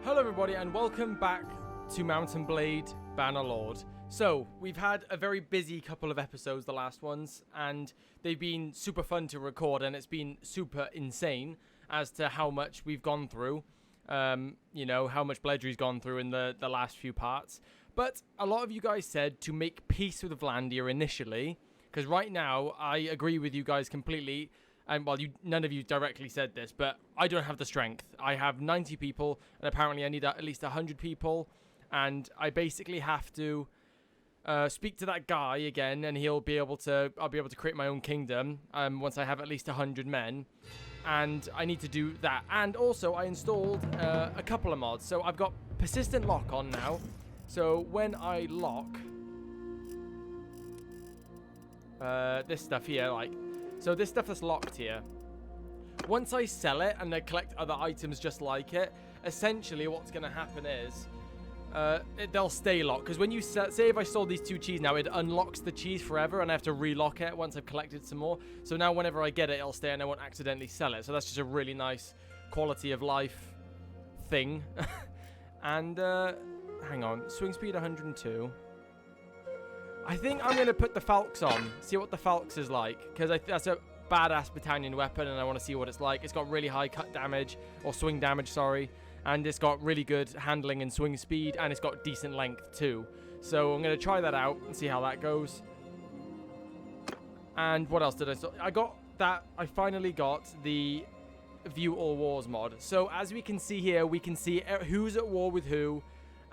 Hello everybody and welcome back to M&B Bannerlord. So, we've had a very busy couple of episodes, the last ones, and they've been super fun to record, and it's been super insane as to how much we've gone through. You know, how much Bledry's gone through in the last few parts. But a lot of you guys said to make peace with Vlandia initially, because right now, I agree with you guys completely. And well, none of you directly said this, but I don't have the strength. I have 90 people, and apparently I need at least 100 people. And I basically have to speak to that guy again, and I'll be able to create my own kingdom once I have at least 100 men. And I need to do that. And also, I installed a couple of mods. So I've got persistent lock on now. So when I lock this stuff here, so this stuff that's locked here, once I sell it and I collect other items just like it, essentially what's going to happen is they'll stay locked. Because when you say if I sold these 2 cheese now, it unlocks the cheese forever and I have to relock it once I've collected some more. So now whenever I get it, it'll stay and I won't accidentally sell it. So that's just a really nice quality of life thing. And hang on, swing speed 102. I think I'm going to put the Falx on, see what the Falx is like, because that's a badass Battanian weapon, and I want to see what it's like. It's got really high cut damage, or swing damage, sorry, and it's got really good handling and swing speed, and it's got decent length too. So I'm going to try that out and see how that goes. And what else did I finally got the View All Wars mod. So as we can see here, we can see who's at war with who,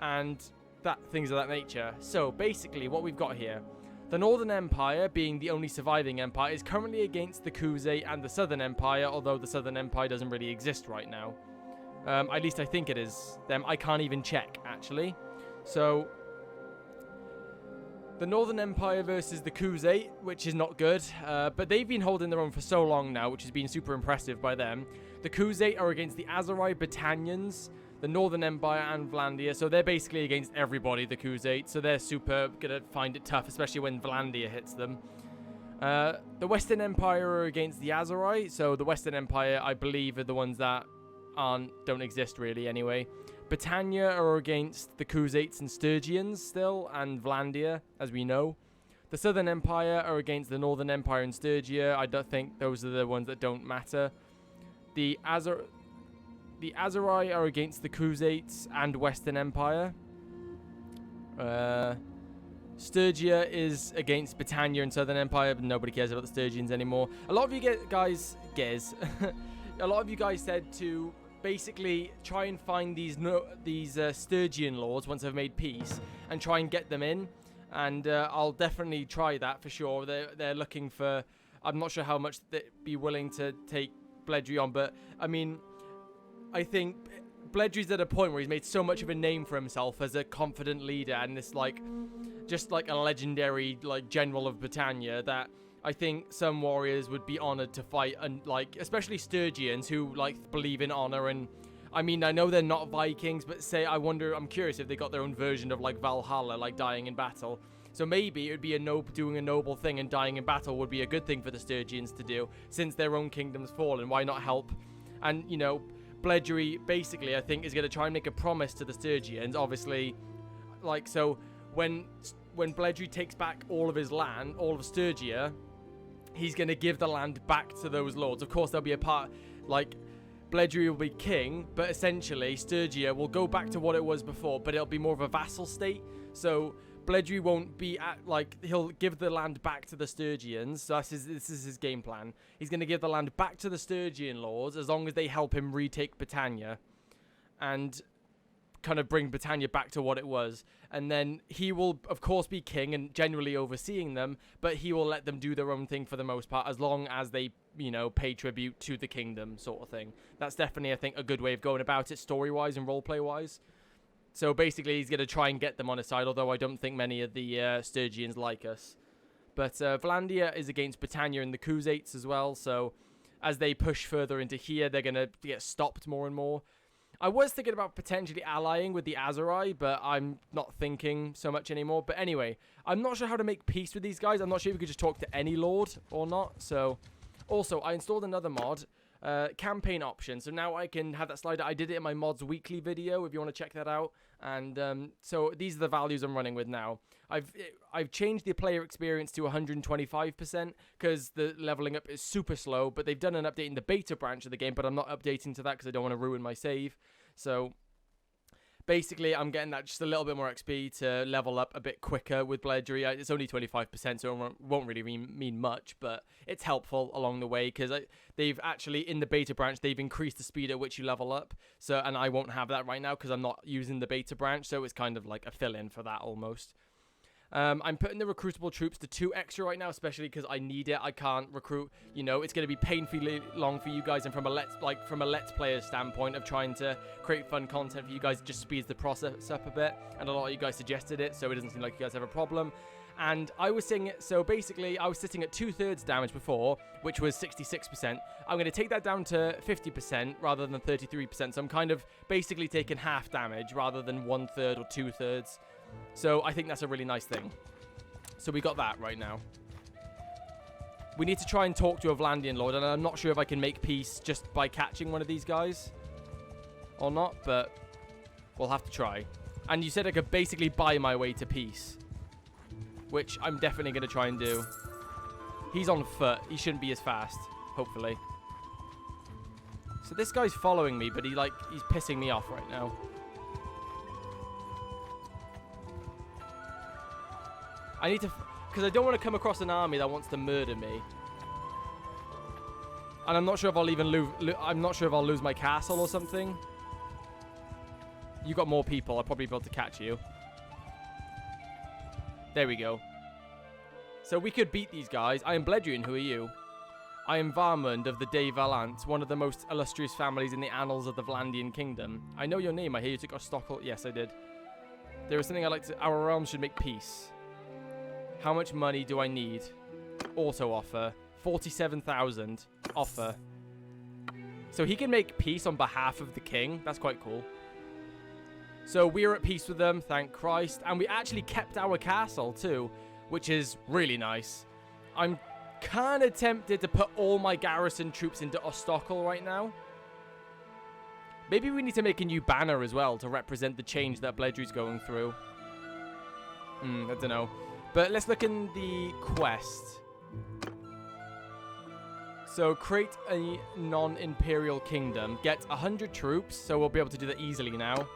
and things of that nature. So basically what we've got here, the Northern Empire, being the only surviving empire, is currently against the Khuzait and the Southern Empire, although the Southern Empire doesn't really exist right now. At least I think it is them. I can't even check, actually. So the Northern Empire versus the Khuzait, which is not good, but they've been holding their own for so long now, which has been super impressive by them. The Khuzait are against the Azerai Battanians, the Northern Empire and Vlandia, so they're basically against everybody, the Khuzait, so they're super gonna find it tough, especially when Vlandia hits them. The Western Empire are against the Azerai, so the Western Empire, I believe, are the ones that don't exist really anyway. Battania are against the Khuzaits and Sturgians still, and Vlandia, as we know. The Southern Empire are against the Northern Empire and Sturgia. I don't think those are the ones that don't matter. The Azerai are against the Khuzaits and Western Empire. Sturgia is against Battania and Southern Empire, but nobody cares about the Sturgians anymore. A lot of you guys said to basically try and find these Sturgian lords once I've made peace and try and get them in. And I'll definitely try that for sure. They're looking for... I'm not sure how much they'd be willing to take Bledry on, but I mean... I think Bledry's at a point where he's made so much of a name for himself as a confident leader and this, just like a legendary, general of Battania, that I think some warriors would be honored to fight, and, especially Sturgians who, believe in honor. And, I mean, I know they're not Vikings, but I'm curious if they got their own version of, Valhalla, dying in battle. So maybe it would be doing a noble thing, and dying in battle would be a good thing for the Sturgians to do, since their own kingdom's fallen. Why not help? And, you know... Bledry, basically, I think, is going to try and make a promise to the Sturgians, obviously, so when Bledry takes back all of his land, all of Sturgia, he's going to give the land back to those lords. Of course, there'll be a part, Bledry will be king, but essentially, Sturgia will go back to what it was before, but it'll be more of a vassal state, so... Bledry won't be at, he'll give the land back to the Sturgians. So this is his game plan. He's going to give the land back to the Sturgian lords as long as they help him retake Battania. And kind of bring Battania back to what it was. And then he will, of course, be king and generally overseeing them. But he will let them do their own thing for the most part, as long as they, pay tribute to the kingdom, sort of thing. That's definitely, I think, a good way of going about it, story-wise and roleplay-wise. So basically, he's going to try and get them on his side, although I don't think many of the Sturgians like us. But Vlandia is against Battania and the Khuzaits as well, so as they push further into here, they're going to get stopped more and more. I was thinking about potentially allying with the Azerai, but I'm not thinking so much anymore. But anyway, I'm not sure how to make peace with these guys. I'm not sure if we could just talk to any lord or not. So, also, I installed another mod. campaign option. So now I can have that slider. I did it in my mods weekly video if you want to check that out. And so these are the values I'm running with now. I've changed the player experience to 125% because the leveling up is super slow. But they've done an update in the beta branch of the game, but I'm not updating to that because I don't want to ruin my save. So basically, I'm getting that just a little bit more XP to level up a bit quicker with Bledry. It's only 25%, so it won't really mean much, but it's helpful along the way because they've actually, in the beta branch, they've increased the speed at which you level up. So, and I won't have that right now because I'm not using the beta branch, so it's kind of like a fill-in for that almost. I'm putting the recruitable troops to 2 extra right now, especially because I need it. I can't recruit, you know, it's going to be painfully long for you guys, and from a let's player standpoint of trying to create fun content for you guys, it just speeds the process up a bit, and a lot of you guys suggested it, so it doesn't seem like you guys have a problem. And I was saying it, so basically I was sitting at 2/3 damage before, which was 66%. I'm going to take that down to 50% rather than 33%, so I'm kind of basically taking half damage rather than 1/3 or 2/3. So I think that's a really nice thing. So we got that right now. We need to try and talk to a Battanian Lord, and I'm not sure if I can make peace just by catching one of these guys or not, but we'll have to try. And you said I could basically buy my way to peace, which I'm definitely going to try and do. He's on foot. He shouldn't be as fast, hopefully. So this guy's following me, but he's pissing me off right now. I need to, because I don't want to come across an army that wants to murder me. And I'm not sure if I'll even I'm not sure if I'll lose my castle or something. You got more people. I'll probably be able to catch you. There we go. So we could beat these guys. I am Bledrian. Who are you? I am Varmund of the De Valant, one of the most illustrious families in the annals of the Battanian kingdom. I know your name. I hear you took Ostokkel. Yes, I did. There is something I'd like to... Our realm should make peace. How much money do I need? Auto offer. 47,000. Offer. So he can make peace on behalf of the king. That's quite cool. So we're at peace with them, thank Christ. And we actually kept our castle too, which is really nice. I'm kind of tempted to put all my garrison troops into Ostokkel right now. Maybe we need to make a new banner as well to represent the change that Bledry's going through. I don't know. But let's look in the quest. So create a non-imperial kingdom. Get 100 troops. So we'll be able to do that easily now.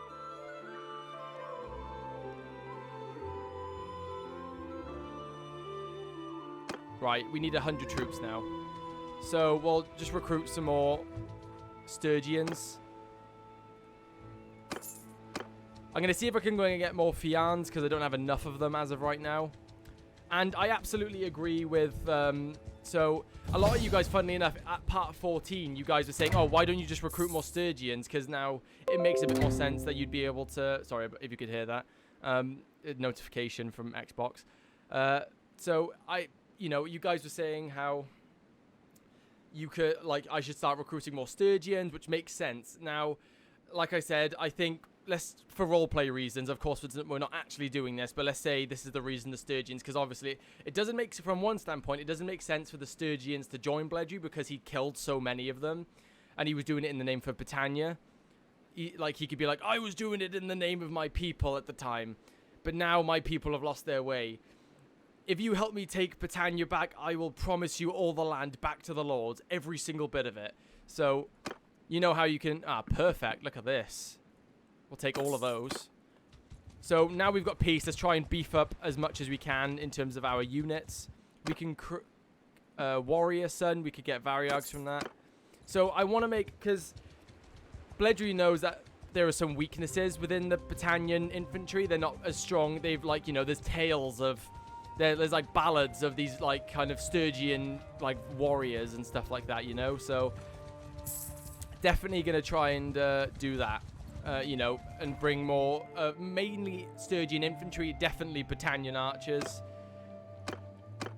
Right, we need 100 troops now. So we'll just recruit some more Sturgians. I'm going to see if I can go and get more Fians because I don't have enough of them as of right now. And I absolutely agree with... so a lot of you guys, funnily enough, at part 14, you guys were saying, oh, why don't you just recruit more Sturgians? Because now it makes a bit more sense that you'd be able to... Sorry if you could hear that. A notification from Xbox. So you know, you guys were saying how you could, like, I should start recruiting more Sturgians, which makes sense. Now, like I said, I think... for roleplay reasons, of course, we're not actually doing this, but let's say this is the reason the Sturgians, because obviously it doesn't make, from one standpoint, it doesn't make sense for the Sturgians to join Bledry because he killed so many of them, and he was doing it in the name for Battania. He could be like, I was doing it in the name of my people at the time, but now my people have lost their way. If you help me take Battania back, I will promise you all the land back to the Lords, every single bit of it. So, you know how you can... perfect. Look at this. We'll take all of those. So now we've got peace. Let's try and beef up as much as we can in terms of our units. We can... Warrior Son. We could get Variags from that. So I want to make... Because Bledry knows that there are some weaknesses within the Battanian infantry. They're not as strong. They've, like, you know, there's tales of... There's like ballads of these, like, kind of Sturgian, like, warriors and stuff like that, you know? So definitely going to try and do that. You know, and bring more, mainly Sturgian infantry, definitely Battanian archers.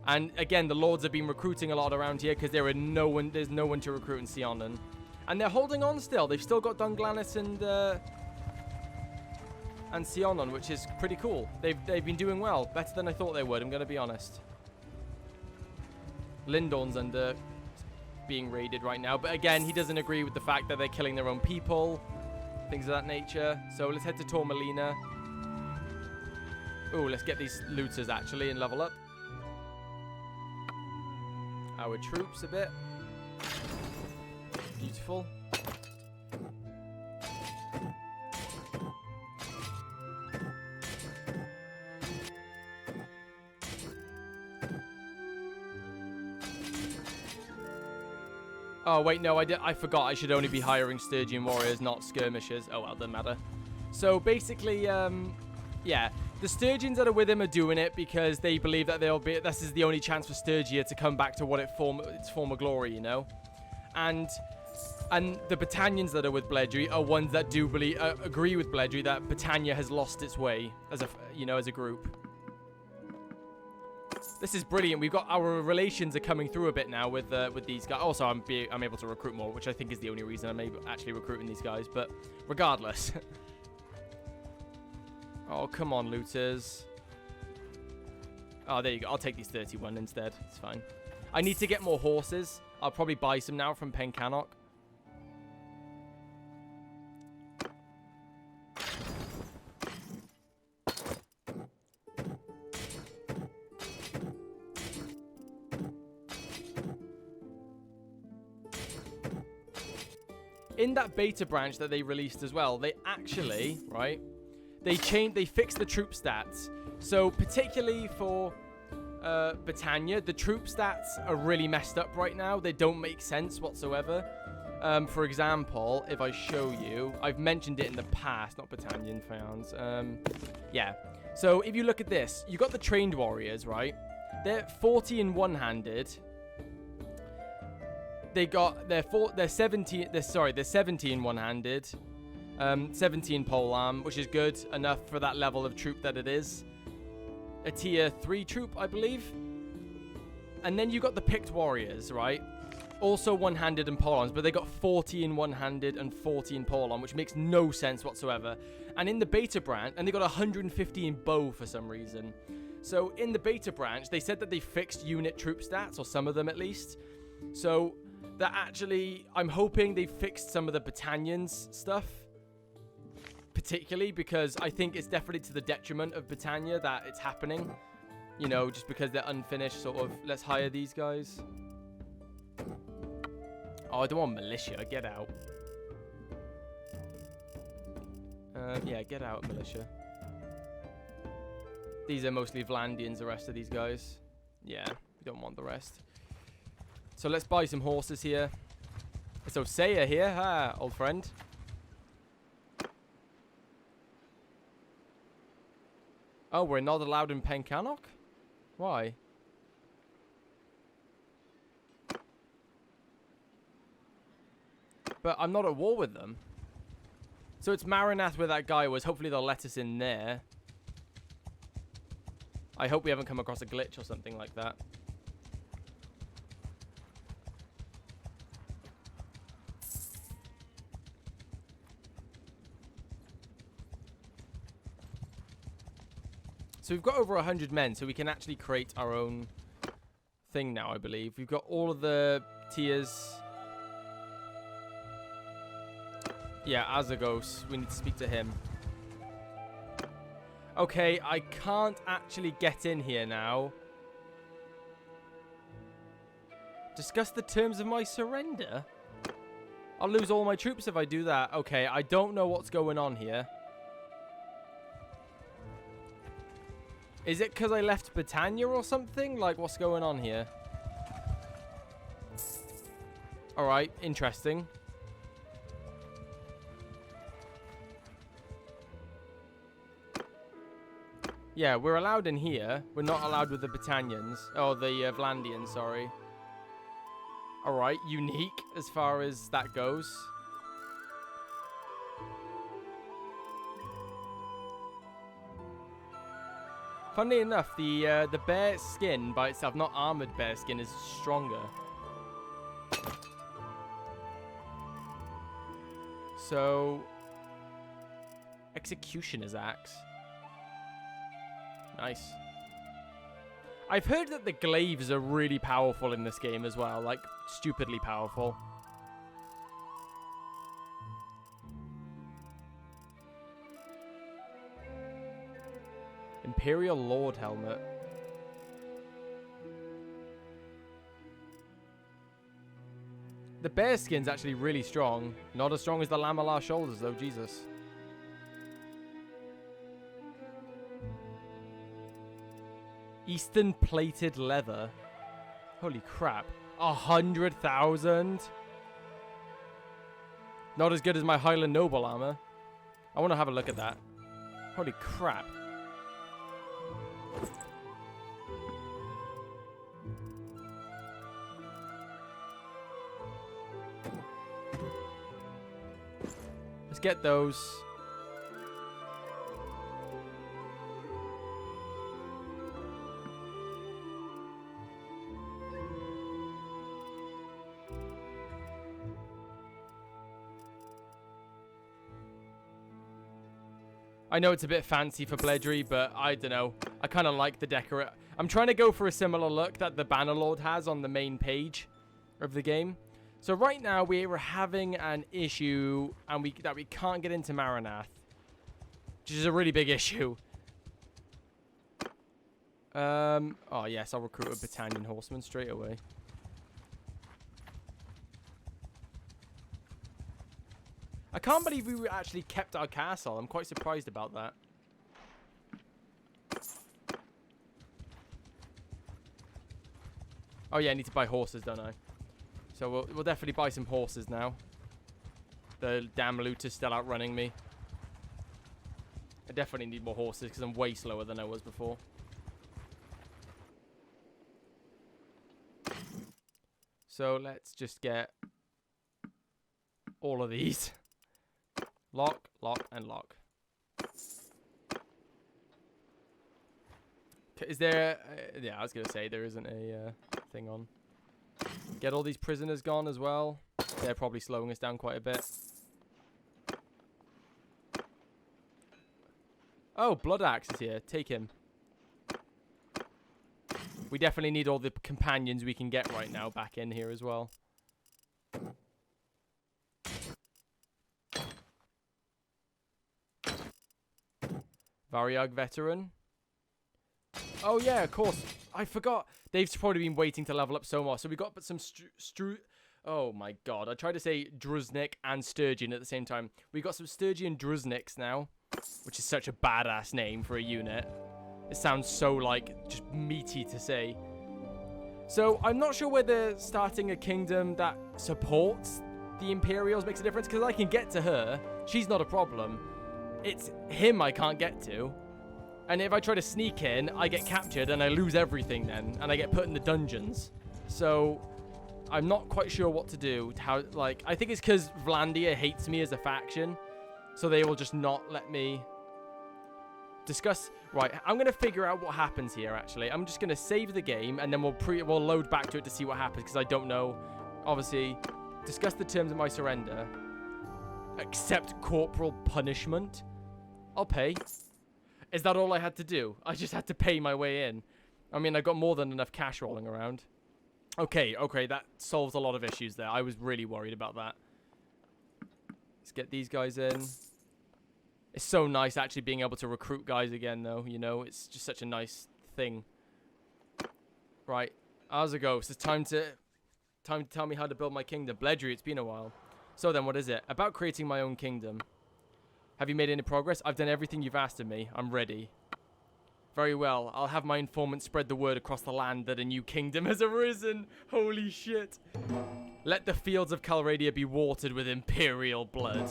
And again, the Lords have been recruiting a lot around here because there's no one to recruit in Sionen. And they're holding on still. They've still got Dunglanis and Sionen, which is pretty cool. They've been doing well, better than I thought they would, I'm going to be honest. Lindorn's under being raided right now. But again, he doesn't agree with the fact that they're killing their own people. Things of that nature. So let's head to Tormelina. Oh, let's get these looters actually and level up our troops a bit. Beautiful. Oh, wait, no, I forgot I should only be hiring Sturgeon warriors, not skirmishers. Oh, well, doesn't matter. So, basically, yeah, the Sturgeons that are with him are doing it because they believe that this is the only chance for Sturgia to come back to what its former glory, you know? And the Battanians that are with Bledry are ones that do agree with Bledry that Battania has lost its way as a group. This is brilliant. We've got our relations are coming through a bit now with these guys. Also, I'm able to recruit more, which I think is the only reason I'm actually recruiting these guys. But regardless. Oh, come on, looters. Oh, there you go. I'll take these 31 instead. It's fine. I need to get more horses. I'll probably buy some now from Pencannock. In that beta branch that they released as well, they actually, right, they fixed the troop stats. So particularly for Battania, the troop stats are really messed up right now. They don't make sense whatsoever. For example, if I show you, I've mentioned it in the past, not Battanian fans. Yeah. So if you look at this, you got the trained warriors, right? They're 40 in one-handed. They're 17 one-handed, 17 polearm, which is good enough for that level of troop that it is. A tier 3 troop, I believe. And then you got the picked warriors, right? Also one-handed and polearms, but they got 40 in one-handed and 40 in polearm, which makes no sense whatsoever. And in the beta branch, and they got 150 in bow for some reason. So in the beta branch, they said that they fixed unit troop stats, or some of them at least. So that actually, I'm hoping they fixed some of the Battanians stuff. Particularly because I think it's definitely to the detriment of Battania that it's happening. You know, just because they're unfinished, sort of, let's hire these guys. Oh, I don't want militia. Get out. Yeah, get out, militia. These are mostly Vlandians, the rest of these guys. Yeah, we don't want the rest. So let's buy some horses here. So Saya here, old friend. Oh, we're not allowed in Pencannock? Why? But I'm not at war with them. So it's Marinath where that guy was. Hopefully they'll let us in there. I hope we haven't come across a glitch or something like that. So we've got over 100 men, so we can actually create our own thing now, I believe. We've got all of the tiers. Yeah, Azagos. We need to speak to him. Okay, I can't actually get in here now. Discuss the terms of my surrender? I'll lose all my troops if I do that. Okay, I don't know what's going on here. Is it because I left Battania or something? Like, what's going on here? Alright, interesting. Yeah, we're allowed in here. We're not allowed with the Battanians. Oh, the Vlandians, sorry. Alright, unique as far as that goes. Funnily enough, the bear skin by itself, not armored bear skin, is stronger. So, Executioner's Axe. Nice. I've heard that the glaives are really powerful in this game as well. Like, stupidly powerful. Imperial Lord helmet. The bear skin's actually really strong. Not as strong as the lamellar shoulders, though. Jesus. Eastern plated leather. Holy crap. 100,000? Not as good as my Highland Noble armor. I want to have a look at that. Holy crap. Let's get those. I know it's a bit fancy for Bledry, but I don't know. I kind of like the decor. I'm trying to go for a similar look that the Bannerlord has on the main page of the game. So right now we're having an issue and that we can't get into Maranath, which is a really big issue. Oh yes, I'll recruit a Battanian horseman straight away. I can't believe we actually kept our castle. I'm quite surprised about that. Oh yeah, I need to buy horses, don't I? So we'll definitely buy some horses now. The damn loot is still outrunning me. I definitely need more horses because I'm way slower than I was before. So let's just get all of these. Lock, lock, and lock. Is there... yeah, I was going to say there isn't a thing on. Get all these prisoners gone as well. They're probably slowing us down quite a bit. Oh, Blood Axe is here. Take him. We definitely need all the companions we can get right now back in here as well. Variag veteran. Oh yeah, of course. I forgot. They've probably been waiting to level up so much. So we got some oh my god. I tried to say Druznik and Sturgeon at the same time. We got some Sturgeon Druzniks now, which is such a badass name for a unit. It sounds so like just meaty to say. So I'm not sure whether starting a kingdom that supports the Imperials makes a difference, because I can get to her. She's not a problem. It's him I can't get to. And if I try to sneak in, I get captured and I lose everything then. And I get put in the dungeons. So I'm not quite sure what to do. I think it's because Vlandia hates me as a faction. So they will just not let me discuss. Right, I'm going to figure out what happens here, actually. I'm just going to save the game and then we'll load back to it to see what happens, because I don't know. Obviously, discuss the terms of my surrender. Accept corporal punishment. I'll pay. Is that all I had to do? I just had to pay my way in. I mean, I got more than enough cash rolling around. Okay, that solves a lot of issues there. I was really worried about that. Let's get these guys in. It's so nice actually being able to recruit guys again, though. You know, it's just such a nice thing. Right, how's it go? It's time to tell me how to build my kingdom. Bledry, it's been a while. So then, what is it? About creating my own kingdom. Have you made any progress? I've done everything you've asked of me. I'm ready. Very well. I'll have my informant spread the word across the land that a new kingdom has arisen. Holy shit. Let the fields of Calradia be watered with Imperial blood.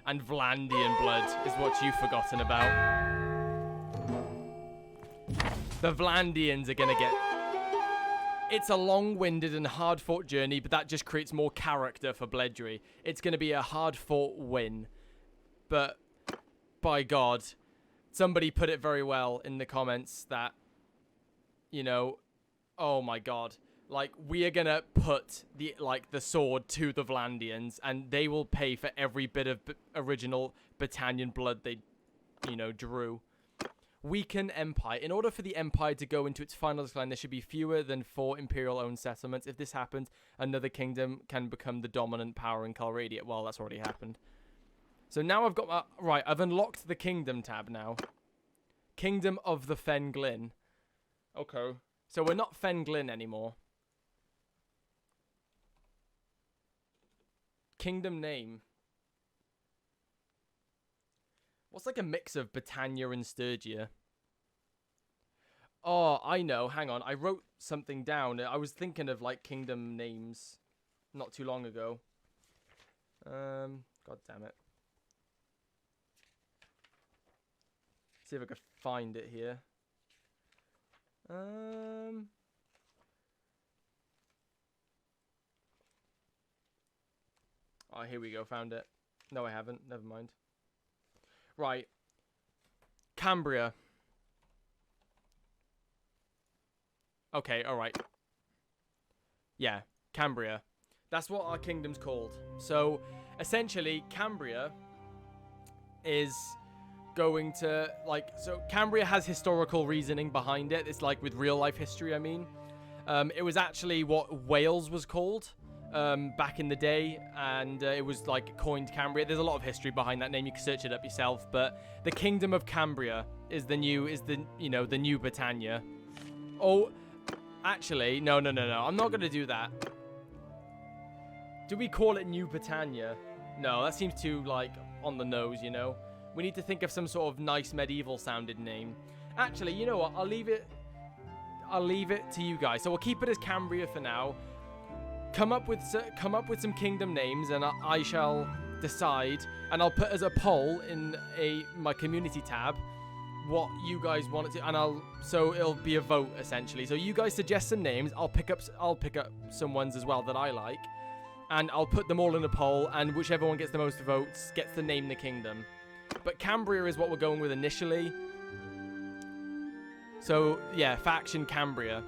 And Vlandian blood is what you've forgotten about. The Vlandians are going to get... It's a long-winded and hard-fought journey, but that just creates more character for Bledry. It's going to be a hard-fought win. But, by God, somebody put it very well in the comments that, you know, oh my God, like, we are going to put the sword to the Vlandians, and they will pay for every bit of original Battanian blood they, you know, drew. Weaken empire. In order for the empire to go into its final decline, there should be fewer than 4 imperial-owned settlements. If this happens, another kingdom can become the dominant power in Calradia. Well, that's already happened. So now I've got my... Right, I've unlocked the kingdom tab now. Kingdom of the Fenglin. Okay. So we're not Fenglin anymore. Kingdom name. What's like a mix of Battania and Sturgia? Oh, I know. Hang on. I wrote something down. I was thinking of like kingdom names not too long ago. God damn it. See if I can find it here. Oh, here we go. Found it. No, I haven't. Never mind. Right. Cambria. Okay, alright. Yeah, Cambria. That's what our kingdom's called. So, essentially, Cambria is going to, like... So, Cambria has historical reasoning behind it. It's like with real-life history, I mean. It was actually what Wales was called back in the day, and it was like coined Cambria. There's a lot of history behind that name. You can search it up yourself. But the Kingdom of Cambria is the new Battania. Oh, actually, no. I'm not gonna do that. Do we call it New Battania? No, that seems too like on the nose. You know, we need to think of some sort of nice medieval sounded name. Actually, you know what? I'll leave it to you guys. So we'll keep it as Cambria for now. Come up with some kingdom names, and I shall decide, and I'll put as a poll in my community tab what you guys want it to, and so it'll be a vote essentially. So you guys suggest some names. I'll pick up some ones as well that I like, and I'll put them all in a poll, and whichever one gets the most votes gets to name the kingdom. But Cambria is what we're going with initially. So yeah, faction Cambria.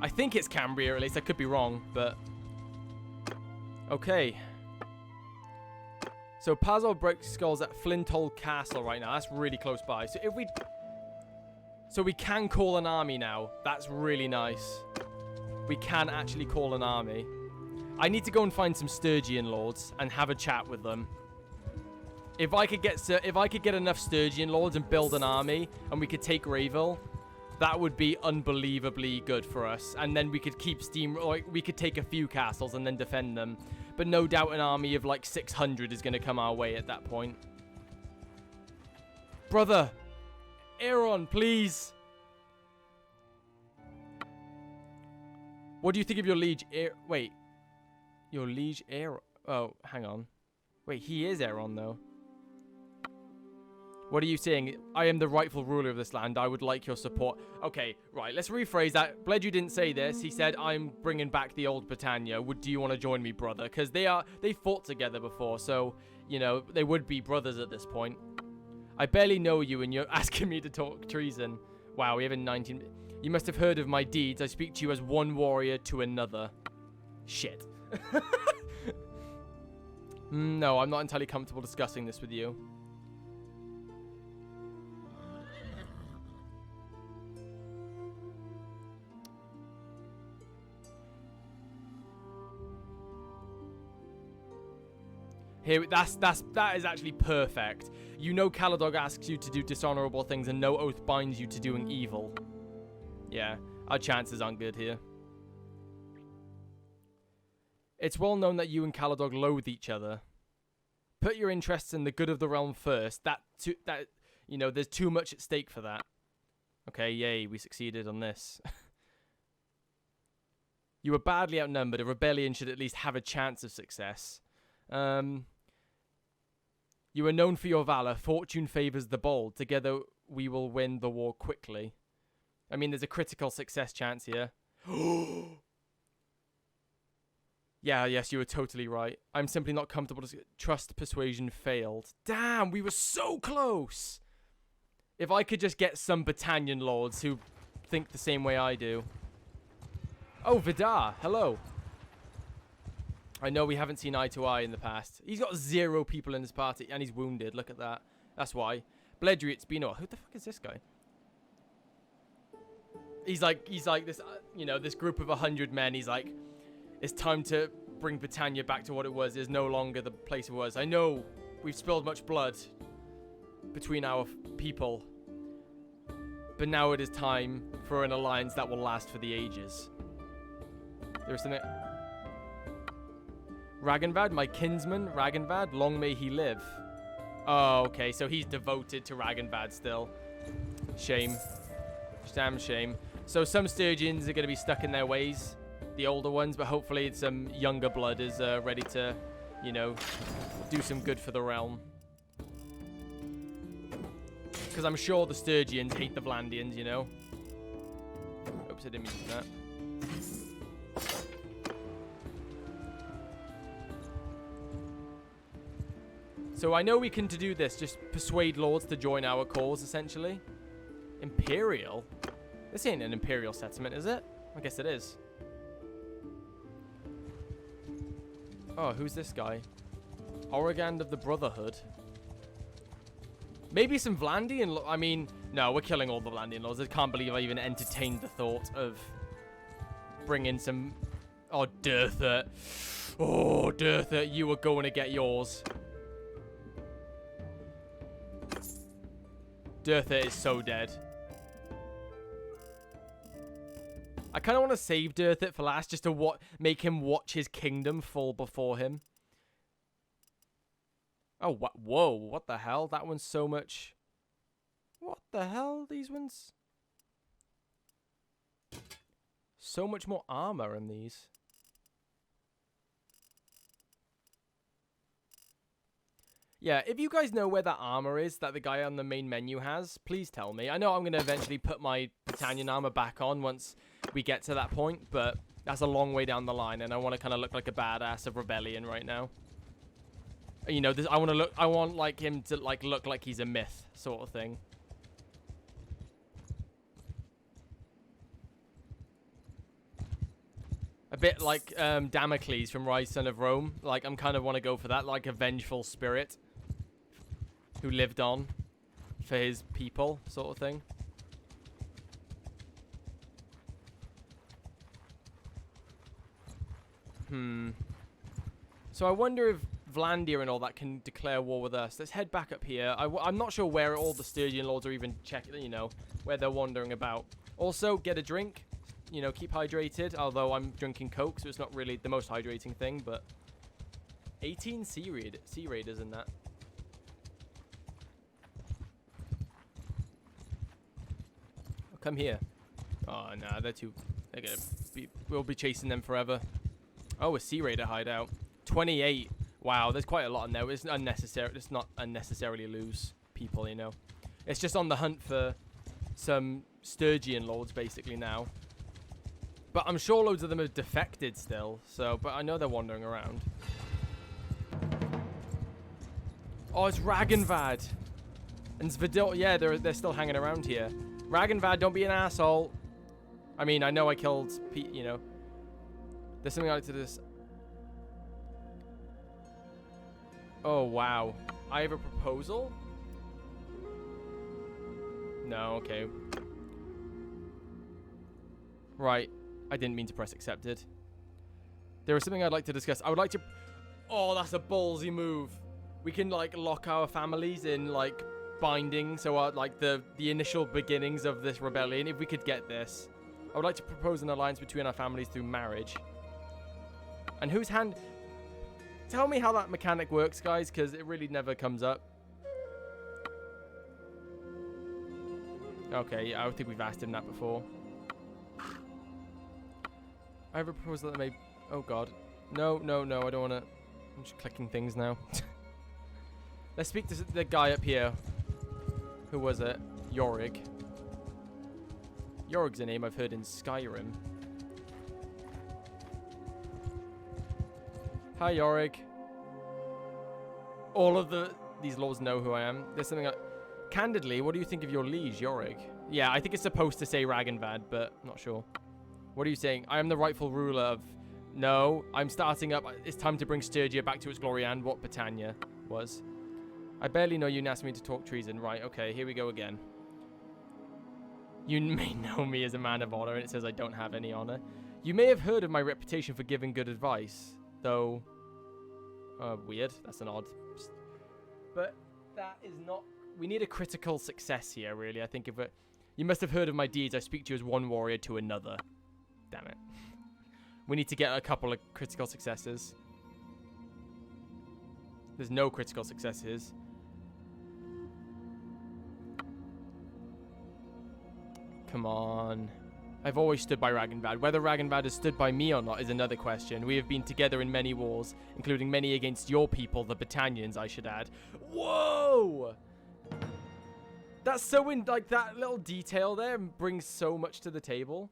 I think it's Cambria, at least. I could be wrong, but... Okay. So, Pazol breaks skulls at Flinthold Castle right now. That's really close by. So, if we... So, we can call an army now. That's really nice. We can actually call an army. I need to go and find some Sturgian lords and have a chat with them. If I could get enough Sturgian lords and build an army, and we could take Rayville... That would be unbelievably good for us. And then we could keep we could take a few castles and then defend them. But no doubt an army of like 600 is going to come our way at that point. Brother! Aaron, please! What do you think of your liege Wait. Your liege Aaron? Oh, hang on. Wait, he is Aaron though. What are you saying? I am the rightful ruler of this land. I would like your support. Okay, right. Let's rephrase that. Bledue didn't say this. He said, I'm bringing back the old Battania. Do you want to join me, brother? Because they fought together before. So, you know, they would be brothers at this point. I barely know you and you're asking me to talk treason. Wow, we have a 19... You must have heard of my deeds. I speak to you as one warrior to another. Shit. No, I'm not entirely comfortable discussing this with you. Here, that is actually perfect. You know Caladog asks you to do dishonorable things and no oath binds you to doing evil. Yeah, our chances aren't good here. It's well known that you and Caladog loathe each other. Put your interests in the good of the realm first. You know, there's too much at stake for that. Okay, yay, we succeeded on this. You were badly outnumbered. A rebellion should at least have a chance of success. You are known for your valor. Fortune favors the bold. Together, we will win the war quickly. I mean, there's a critical success chance here. Yeah, yes, you were totally right. I'm simply not comfortable. Trust persuasion failed. Damn, we were so close. If I could just get some Battanian lords who think the same way I do. Oh, Vidar, hello. I know we haven't seen eye to eye in the past. He's got 0 people in his party, and he's wounded. Look at that. That's why. Bledriot Spino. Who the fuck is this guy? He's like this, you know, this group of 100 men. He's like, it's time to bring Battania back to what it was. It's no longer the place it was. I know we've spilled much blood between our people, but now it is time for an alliance that will last for the ages. There's something. Ragnvad, my kinsman, Ragnvad, long may he live. Oh, okay, so he's devoted to Ragnvad still. Shame. Damn shame. So some Sturgians are going to be stuck in their ways, the older ones, but hopefully some younger blood is ready to, you know, do some good for the realm. Because I'm sure the Sturgians hate the Vlandians, you know. Oops, I didn't mean that. So I know we can do this, just persuade lords to join our cause, essentially. Imperial? This ain't an Imperial settlement, is it? I guess it is. Oh, who's this guy? Origand of the Brotherhood. Maybe some Vlandian... I mean, no, we're killing all the Vlandian lords. I can't believe I even entertained the thought of bringing some... Oh, Durtha. Oh, Durtha, you are going to get yours. Durtha is so dead. I kind of want to save Durtha for last, just to make him watch his kingdom fall before him. Oh, whoa, what the hell? That one's so much... What the hell, these ones? So much more armor in these. Yeah, if you guys know where that armor is that the guy on the main menu has, please tell me. I know I'm going to eventually put my Battanian armor back on once we get to that point, but that's a long way down the line, and I want to kind of look like a badass of Rebellion right now. You know, I want like him to like look like he's a myth sort of thing. A bit like Damocles from Rise Son of Rome. Like, I'm kind of want to go for that, like a vengeful spirit who lived on for his people, sort of thing. So I wonder if Vlandia and all that can declare war with us. Let's head back up here. I'm not sure where all the Sturgian lords are even checking, you know, where they're wandering about. Also, get a drink. You know, keep hydrated. Although I'm drinking Coke, so it's not really the most hydrating thing, but 18 sea raiders in that. Oh, come here. Oh, nah, they're gonna be... We'll be chasing them forever. Oh, a sea raider hideout. 28. Wow, there's quite a lot in there. It's unnecessary. It's not unnecessarily lose people, you know. It's just on the hunt for some Sturgian lords, basically, now. But I'm sure loads of them have defected still, so... But I know they're wandering around. Oh, it's Ragnvad. And Svidil... Yeah, they're still hanging around here. Ragnvad, don't be an asshole. I mean, I know I killed Pete, you know. There's something like to this. Oh, wow. I have a proposal? No, okay. Right. I didn't mean to press accepted. There is something I'd like to discuss. I would like to... Oh, that's a ballsy move. We can, like, lock our families in, like, binding. So, like, the initial beginnings of this rebellion, if we could get this. I would like to propose an alliance between our families through marriage. And whose hand... Tell me how that mechanic works, guys, because it really never comes up. Okay, yeah, I don't think we've asked him that before. I have a proposal that may... Oh, God. No, no, no, I don't want to... I'm just clicking things now. Let's speak to the guy up here. Who was it? Yorig. Yorig's a name I've heard in Skyrim. Hi, Yorig. All of these lords know who I am. There's something... Candidly, what do you think of your liege, Yorig? Yeah, I think it's supposed to say Ragnvad, but I'm not sure. What are you saying? I am the rightful ruler of... No, I'm starting up. It's time to bring Sturgia back to its glory and what Battania was. I barely know you and asked me to talk treason. Right, okay, here we go again. You may know me as a man of honor, and it says I don't have any honor. You may have heard of my reputation for giving good advice, though... weird. That's an odd... But that is not... We need a critical success here, really. I think if it... You must have heard of my deeds. I speak to you as one warrior to another. Damn it. We need to get a couple of critical successes. There's no critical successes. Come on. I've always stood by Ragnvad. Whether Ragnvad has stood by me or not is another question. We have been together in many wars, including many against your people, the Battanians, I should add. Whoa! That's so like, that little detail there brings so much to the table.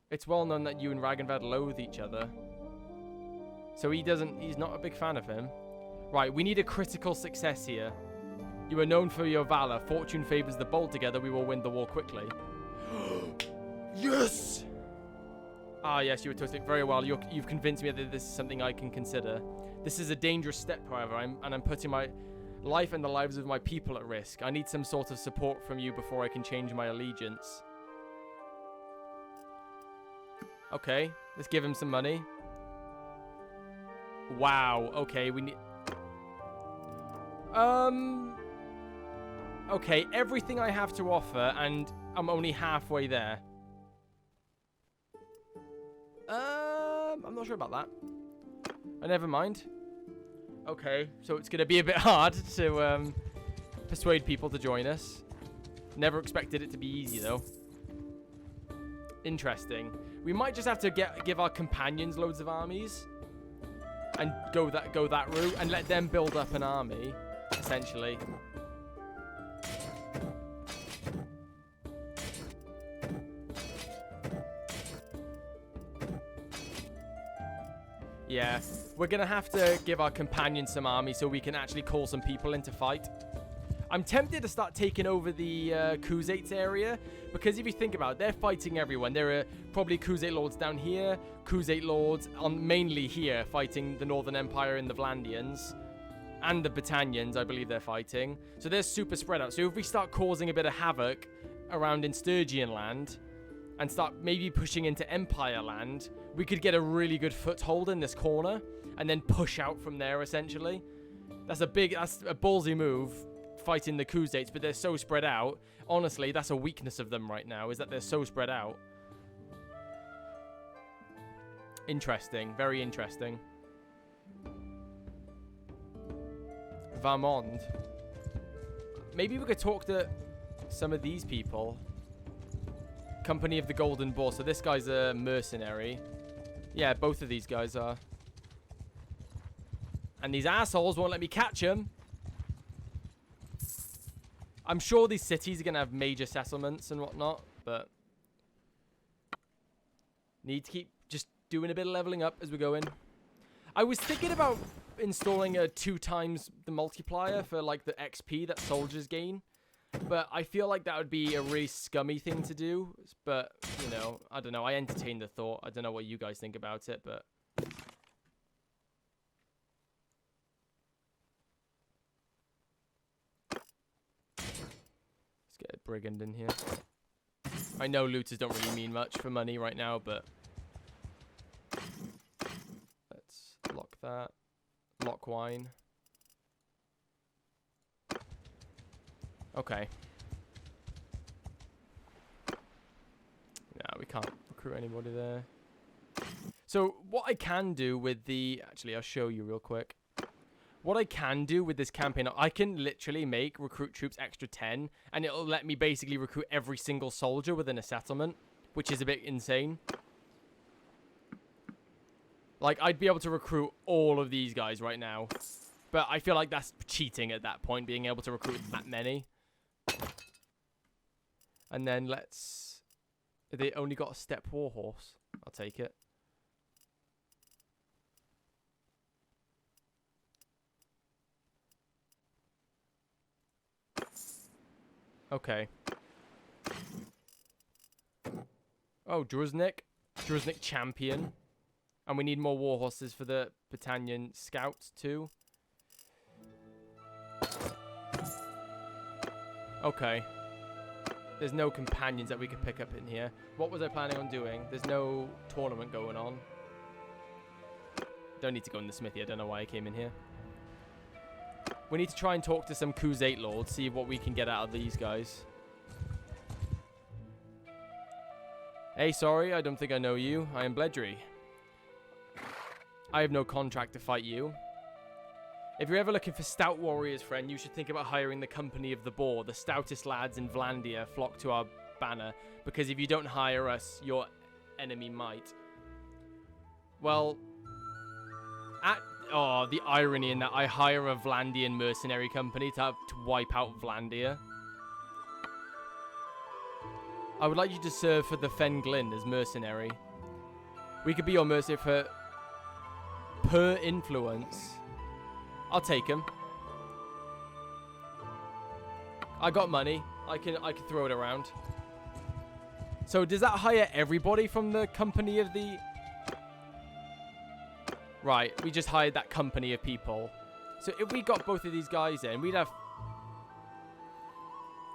It's well known that you and Ragnvad loathe each other. So he's not a big fan of him. Right, we need a critical success here. You are known for your valor. Fortune favors the bold. Together we will win the war quickly. Yes! Ah, yes, you were toasting very well. You've convinced me that this is something I can consider. This is a dangerous step, however, and I'm putting my life and the lives of my people at risk. I need some sort of support from you before I can change my allegiance. Okay, let's give him some money. Wow, okay, we need... Okay, everything I have to offer, and I'm only halfway there. I'm not sure about that. Never mind. Okay, so it's gonna be a bit hard to persuade people to join us. Never expected it to be easy though. Interesting. We might just have to give our companions loads of armies and go that route and let them build up an army, essentially. Yeah, we're going to have to give our companions some army so we can actually call some people in to fight. I'm tempted to start taking over the Khuzaits area, because if you think about it, they're fighting everyone. There are probably Khuzait lords down here, Khuzait lords mainly here fighting the Northern Empire and the Vlandians, and the Battanians, I believe they're fighting. So they're super spread out. So if we start causing a bit of havoc around in Sturgian land, and start maybe pushing into Empire land, we could get a really good foothold in this corner and then push out from there, essentially. That's a ballsy move, fighting the Khuzaits, but they're so spread out. Honestly, that's a weakness of them right now, is that they're so spread out. Interesting. Very interesting. Vermont. Maybe we could talk to some of these people. Company of the Golden Boar. So this guy's a mercenary. Yeah, both of these guys are. And these assholes won't let me catch him. I'm sure these cities are going to have major settlements and whatnot, but need to keep just doing a bit of leveling up as we go in. I was thinking about installing a 2 times the multiplier for like the XP that soldiers gain. But I feel like that would be a really scummy thing to do. But, you know, I don't know. I entertain the thought. I don't know what you guys think about it, but... Let's get a brigand in here. I know looters don't really mean much for money right now, but... Let's lock that. Lock wine. Okay. No, we can't recruit anybody there. So, what I can do with the... Actually, I'll show you real quick. What I can do with this campaign, I can literally make recruit troops extra 10, and it'll let me basically recruit every single soldier within a settlement, which is a bit insane. Like, I'd be able to recruit all of these guys right now. But I feel like that's cheating at that point, being able to recruit that many. And then let's... They only got a steppe warhorse. I'll take it. Okay. Oh, Druznik. Druznik champion. And we need more warhorses for the Battanian scouts too. Okay. There's no companions that we could pick up in here. What was I planning on doing? There's no tournament going on. Don't need to go in the smithy. I don't know why I came in here. We need to try and talk to some Khuzait lords, see what we can get out of these guys. Hey, sorry, I don't think I know you. I am Bledry. I have no contract to fight you. If you're ever looking for stout warriors, friend, you should think about hiring the company of the Boar. The stoutest lads in Vlandia flock to our banner, because if you don't hire us, your enemy might. Well, the irony in that I hire a Vlandian mercenary company to wipe out Vlandia. I would like you to serve for the Fen Glyn as mercenary. We could be your mercenary for per influence. I'll take him. I got money. I can throw it around. So does that hire everybody from the company of the... Right, we just hired that company of people. So if we got both of these guys in, we'd have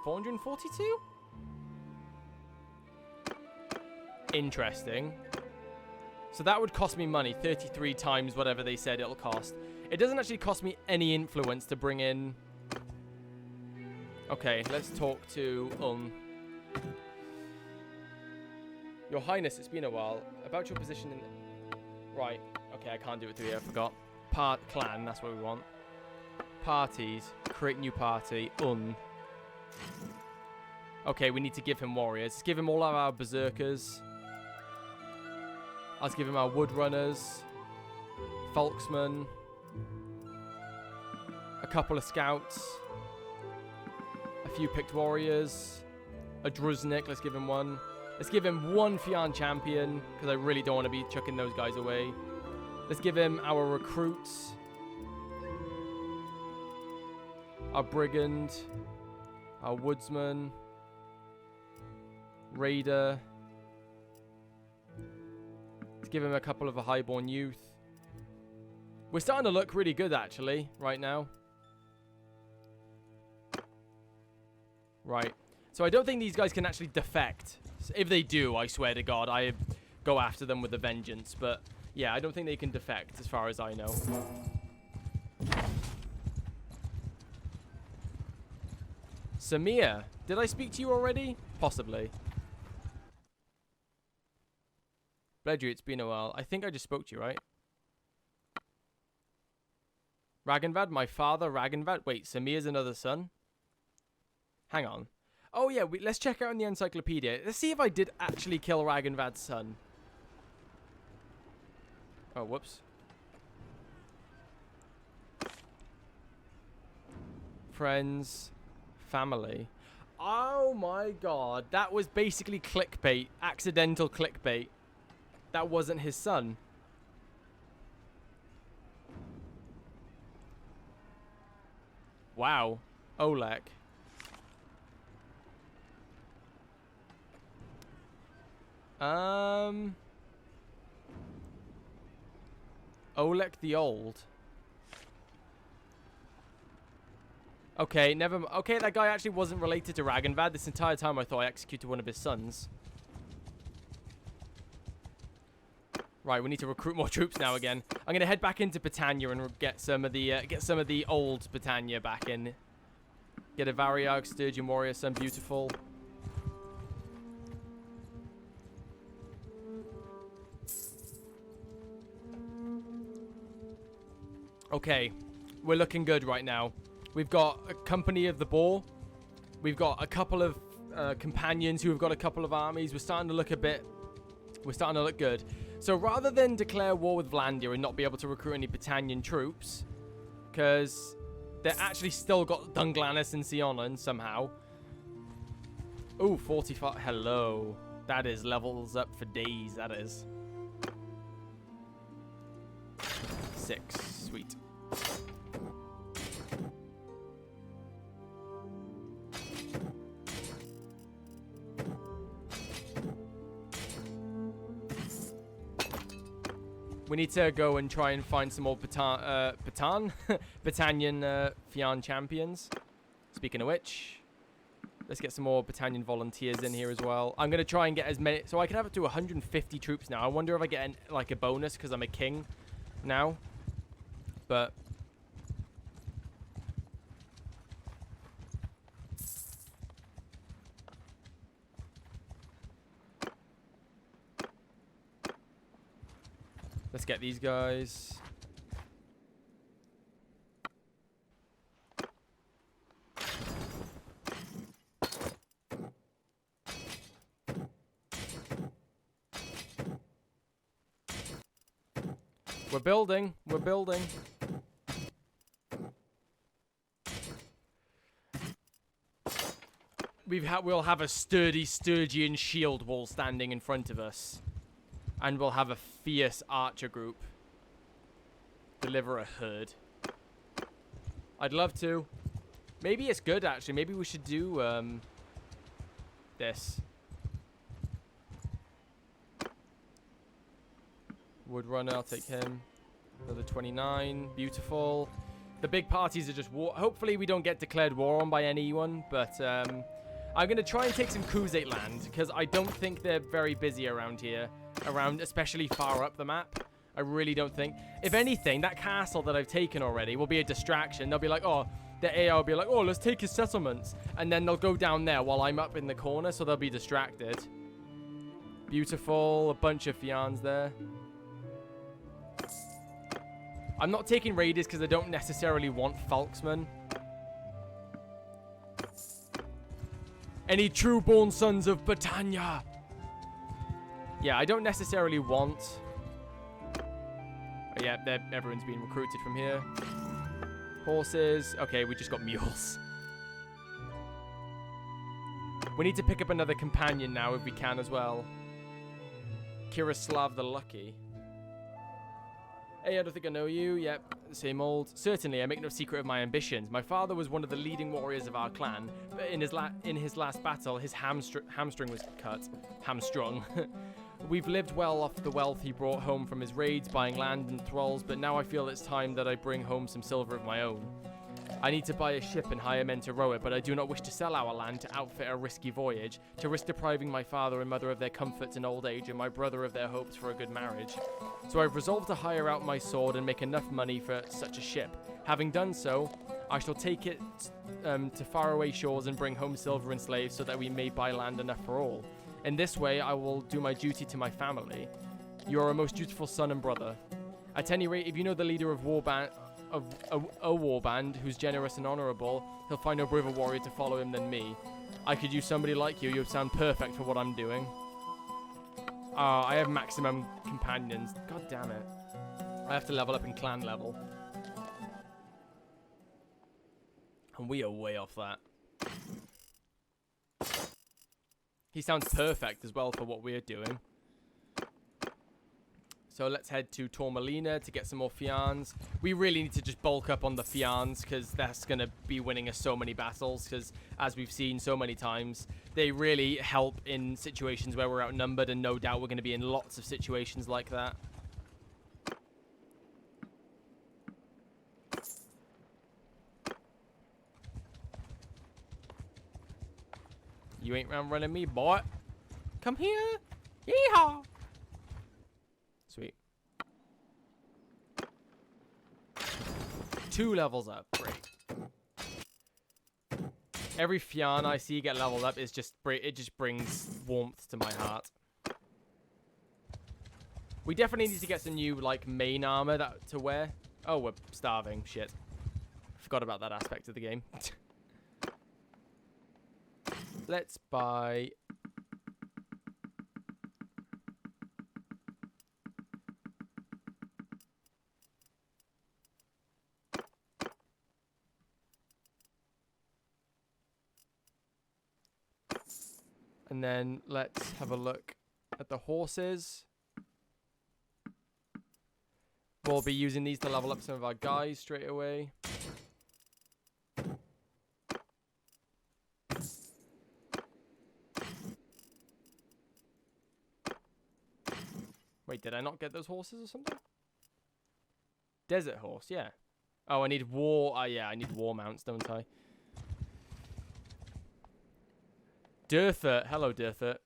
442? Interesting. So that would cost me money, 33 times whatever they said it'll cost. It doesn't actually cost me any influence to bring in... Okay, let's talk to... Your Highness, it's been a while. About your position in... Right. Okay, I can't do it through here, I forgot. Clan, that's what we want. Parties. Create new party. Okay, we need to give him warriors. Let's give him all of our berserkers. Let's give him our woodrunners. Folksmen. A couple of scouts. A few picked warriors. A Druznik, let's give him one. Let's give him one Fian champion, because I really don't want to be chucking those guys away. Let's give him our recruits. Our brigand. Our woodsman. Raider. Let's give him a couple of a highborn youth. We're starting to look really good, actually, right now. Right. So I don't think these guys can actually defect. If they do, I swear to God, I go after them with a vengeance. But, yeah, I don't think they can defect, as far as I know. Samir, did I speak to you already? Possibly. Bledry, it's been a while. I think I just spoke to you, right? Ragenvad, my father, Ragenvad. Wait, Samir's another son? Hang on. Oh, yeah, let's check out in the encyclopedia. Let's see if I did actually kill Ragenvad's son. Oh, whoops. Friends. Family. Oh, my God. That was basically clickbait. Accidental clickbait. That wasn't his son. Wow. Oleg. Oleg the Old. Okay, okay, that guy actually wasn't related to Ragenvad. This entire time I thought I executed one of his sons. Right, we need to recruit more troops now again. I'm gonna head back into Battania and get some of the old Battania back in. Get a Variag, Sturgeon Warrior, some beautiful. Okay, we're looking good right now. We've got a company of the Boar. We've got a couple of companions who have got a couple of armies. We're starting to look good. So rather than declare war with Vlandia and not be able to recruit any Battanian troops, because they're actually still got Dunglanis and Sionan somehow. Ooh, 45. Hello. That is levels up for days, that is. 6. Sweet. We need to go and try and find some more Battanian Fian champions. Speaking of which, Let's get some more Battanian volunteers in here as well. I'm going to try and get as many... So I can have up to 150 troops now. I wonder if I get, like, a bonus because I'm a king now. But... let's get these guys. We're building. We're building. We'll have a sturdy Sturgian shield wall standing in front of us. And we'll have a fierce archer group. Deliver a herd. I'd love to. Maybe it's good, actually. Maybe we should do this. Woodrunner, I'll take him. Another 29. Beautiful. The big parties are just war. Hopefully we don't get declared war on by anyone, but I'm going to try and take some Khuzait land, because I don't think they're very busy around here. Especially far up the map. I really don't think. If anything, that castle that I've taken already will be a distraction. They'll be like, oh, the AI will be like, oh, let's take his settlements. And then they'll go down there while I'm up in the corner, so they'll be distracted. Beautiful. A bunch of Fians there. I'm not taking raiders because I don't necessarily want Falksmen. Any true-born sons of Battania? Yeah, I don't necessarily want... oh, yeah, everyone's being recruited from here. Horses. Okay, we just got mules. We need to pick up another companion now if we can as well. Kirislav the Lucky. Hey, I don't think I know you. Yep, same old. Certainly, I make no secret of my ambitions. My father was one of the leading warriors of our clan, but in his last battle, his hamstring was cut. Hamstrung. We've lived well off the wealth he brought home from his raids, buying land and thralls, but now I feel it's time that I bring home some silver of my own. I need to buy a ship and hire men to row it, but I do not wish to sell our land to outfit a risky voyage, to risk depriving my father and mother of their comforts in old age and my brother of their hopes for a good marriage. So I've resolved to hire out my sword and make enough money for such a ship. Having done so, I shall take it to faraway shores and bring home silver and slaves so that we may buy land enough for all. In this way, I will do my duty to my family. You are a most dutiful son and brother. At any rate, if you know the leader of a war band who's generous and honorable, he'll find no braver warrior to follow him than me. I could use somebody like you. You'd sound perfect for what I'm doing. I have maximum companions. God damn it. I have to level up in clan level. And we are way off that. He sounds perfect as well for what we're doing. So let's head to Tormalina to get some more Fians. We really need to just bulk up on the Fians because that's going to be winning us so many battles. Because as we've seen so many times, they really help in situations where we're outnumbered. And no doubt we're going to be in lots of situations like that. You ain't running me, boy. Come here. Yeehaw. Sweet. 2 levels up. Great. Every Fian I see get leveled up is just it just brings warmth to my heart. We definitely need to get some new like main armor to wear. Oh, we're starving. Shit. Forgot about that aspect of the game. Let's buy... and then let's have a look at the horses. We'll be using these to level up some of our guys straight away. Wait, did I not get those horses or something? Desert horse, yeah. Oh, I need war... yeah, I need war mounts, don't I? Durthert. Hello, Durthert.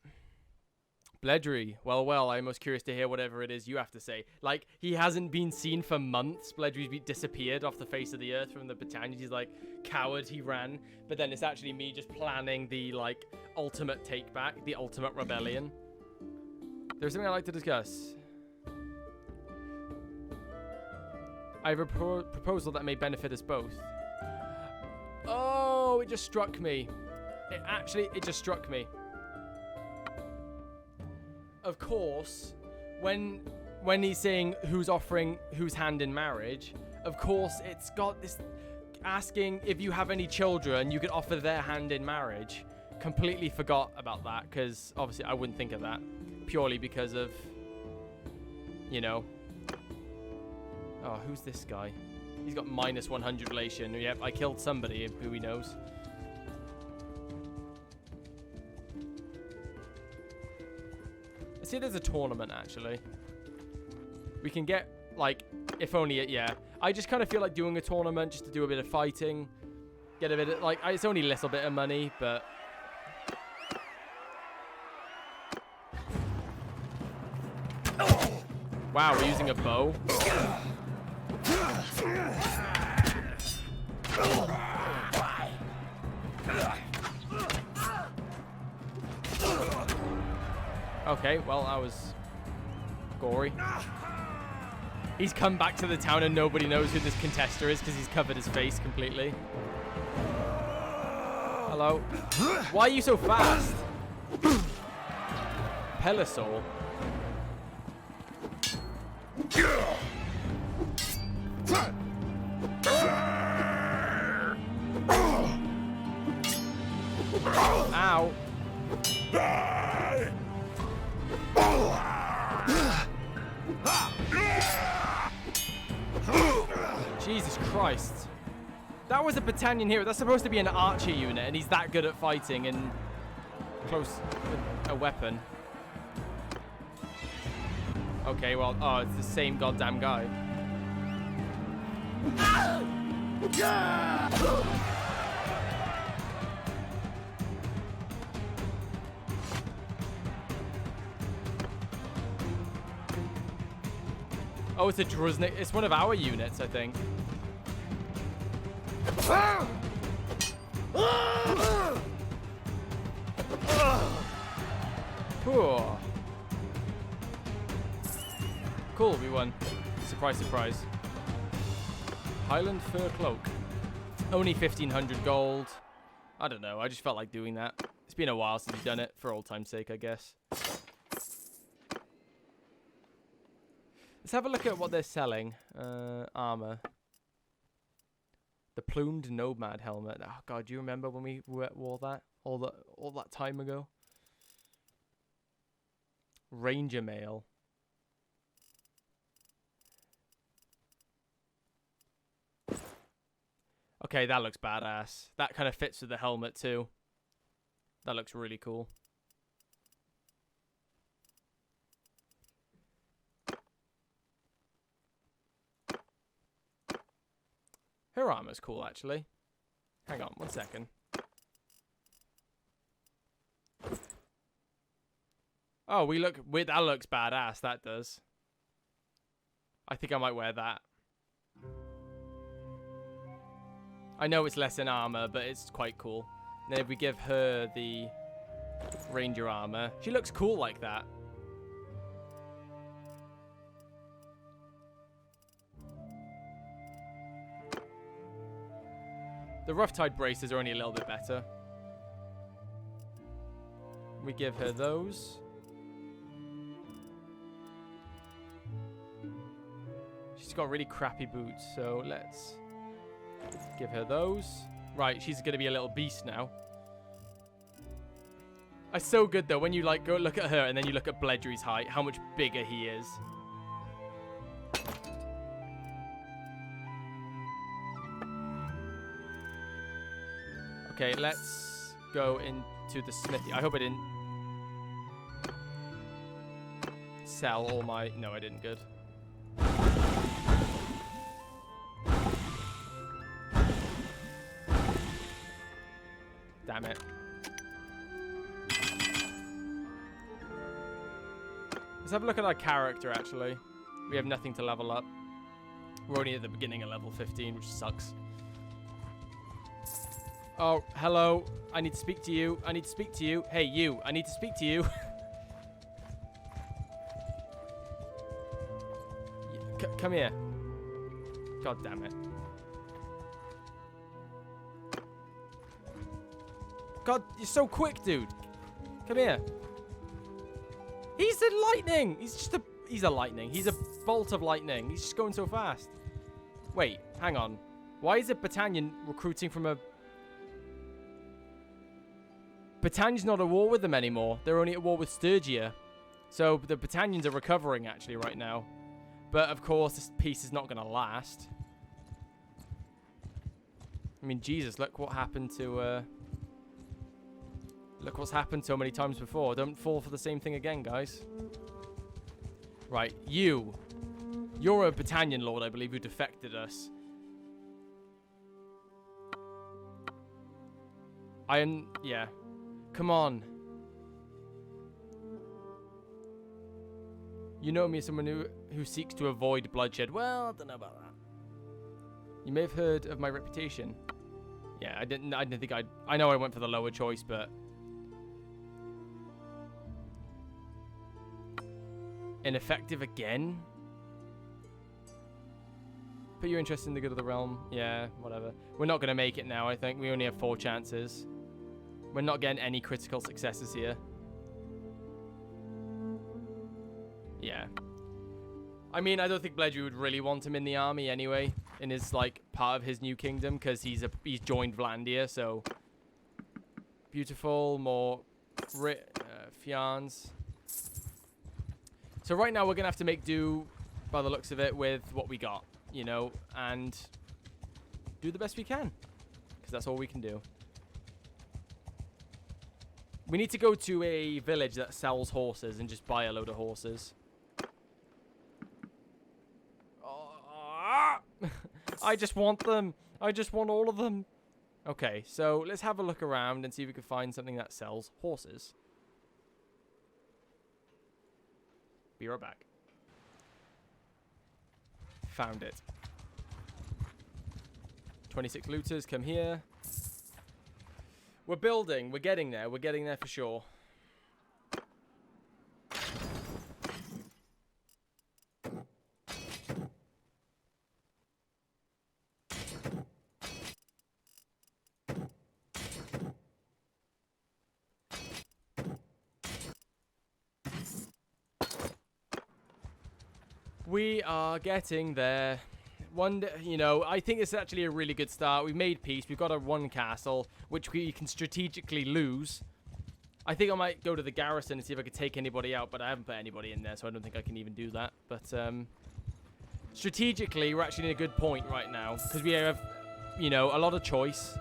Bledry. Well, I'm most curious to hear whatever it is you have to say. Like, he hasn't been seen for months. Bledry's disappeared off the face of the earth from the Battanians. He's like, coward, he ran. But then it's actually me just planning the, like, ultimate take back, the ultimate rebellion. There's something I'd like to discuss. I have a proposal that may benefit us both. Oh, it just struck me. It just struck me. Of course, when he's saying who's offering whose hand in marriage, of course it's got this asking if you have any children, you could offer their hand in marriage. Completely forgot about that, because obviously I wouldn't think of that. Purely because of, you know. Oh, who's this guy? He's got minus 100 relation. Yep, I killed somebody who he knows. See, there's a tournament, actually. We can get, like, if only it, yeah. I just kind of feel like doing a tournament just to do a bit of fighting. Get a bit of, like, it's only a little bit of money, but... Wow, we're using a bow. Okay, well, that was gory. He's come back to the town and nobody knows who this contester is because he's covered his face completely. Hello. Why are you so fast? Pelisol. Ow. Jesus Christ. That was a Battanian hero. That's supposed to be an archer unit, and he's that good at fighting and close with a weapon. Okay, well, oh, it's the same goddamn guy. Oh, it's a Druznik. It's one of our units, I think. Cool, we won. Surprise, surprise. Highland Fur Cloak. Only 1,500 gold. I don't know. I just felt like doing that. It's been a while since we've done it, for old time's sake, I guess. Let's have a look at what they're selling. Armor. The plumed nomad helmet. Oh god, do you remember when we wore that? All that time ago? Ranger mail. Okay, that looks badass. That kind of fits with the helmet too. That looks really cool. Her armor's cool, actually. Hang on, 1 second. Oh, that looks badass, that does. I think I might wear that. I know it's less in armor, but it's quite cool. And then if we give her the ranger armor, she looks cool like that. The rough tide braces are only a little bit better. We give her those. She's got really crappy boots, so let's give her those. Right, she's gonna be a little beast now. It's so good though when you like go look at her and then you look at Bledry's height, how much bigger he is. Okay, let's go into the smithy. I hope I didn't sell all my... No, I didn't. Good. Damn it. Let's have a look at our character, actually. We have nothing to level up. We're only at the beginning of level 15, which sucks. Oh, hello. I need to speak to you. I need to speak to you. Hey, you. I need to speak to you. Come here. God damn it. God, you're so quick, dude. Come here. He's a lightning. He's a lightning. He's a bolt of lightning. He's just going so fast. Wait, hang on. Why is it Battanian recruiting from a... Battanian's not at war with them anymore. They're only at war with Sturgia. So the Battanians are recovering, actually, right now. But, of course, this peace is not going to last. I mean, Jesus, look what happened to... Look what's happened so many times before. Don't fall for the same thing again, guys. Right, you. You're a Battanian lord, I believe, who defected us. Yeah. Come on. You know me as someone who seeks to avoid bloodshed. Well, I don't know about that. You may have heard of my reputation. Yeah, I didn't think I know I went for the lower choice, but... Ineffective again? Put your interest in the good of the realm. Yeah, whatever. We're not going to make it now, I think. We only have 4 chances. We're not getting any critical successes here. Yeah. I mean, I don't think Bledry would really want him in the army anyway. In his, like, part of his new kingdom. Because he's joined Vlandia, so... Beautiful, more... Fians. So right now we're going to have to make do, by the looks of it, with what we got. You know, and... do the best we can. Because that's all we can do. We need to go to a village that sells horses and just buy a load of horses. I just want them. I just want all of them. Okay, so let's have a look around and see if we can find something that sells horses. Be right back. Found it. 26 looters, come here. We're building. We're getting there. We're getting there for sure. We are getting there. You know, I think it's actually a really good start. We've made peace. We've got our 1 castle, which we can strategically lose. I think I might go to the garrison and see if I can take anybody out, but I haven't put anybody in there, so I don't think I can even do that. But strategically, we're actually in a good point right now, because we have, you know, a lot of choice.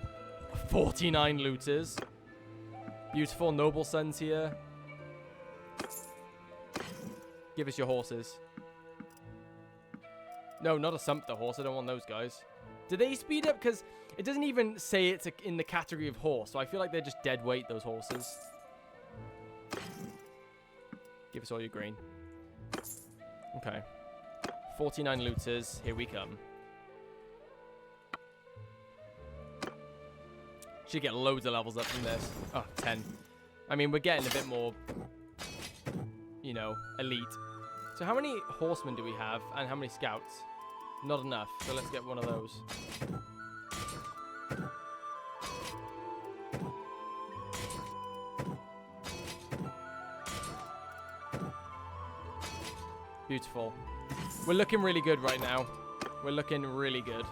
49 looters. Beautiful noble sons here. Give us your horses. No, not a sumpter horse. I don't want those guys. Do they speed up? Because it doesn't even say it's in the category of horse. So I feel like they're just dead weight, those horses. Give us all your green. Okay. 49 looters. Here we come. Should get loads of levels up from this. Oh, 10. I mean, we're getting a bit more, you know, elite. So how many horsemen do we have and how many scouts? Not enough, so let's get one of those. Beautiful. We're looking really good right now. We're looking really good.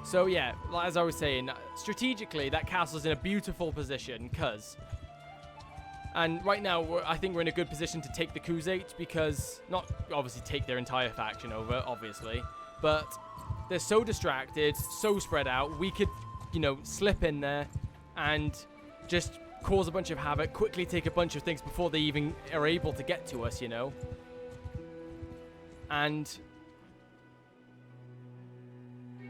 So yeah, as I was saying, strategically that castle's in a beautiful position because... And right now, I think we're in a good position to take the Khuzait because, not obviously take their entire faction over, obviously, but they're so distracted, so spread out, we could, you know, slip in there and just cause a bunch of havoc, quickly take a bunch of things before they even are able to get to us, you know. And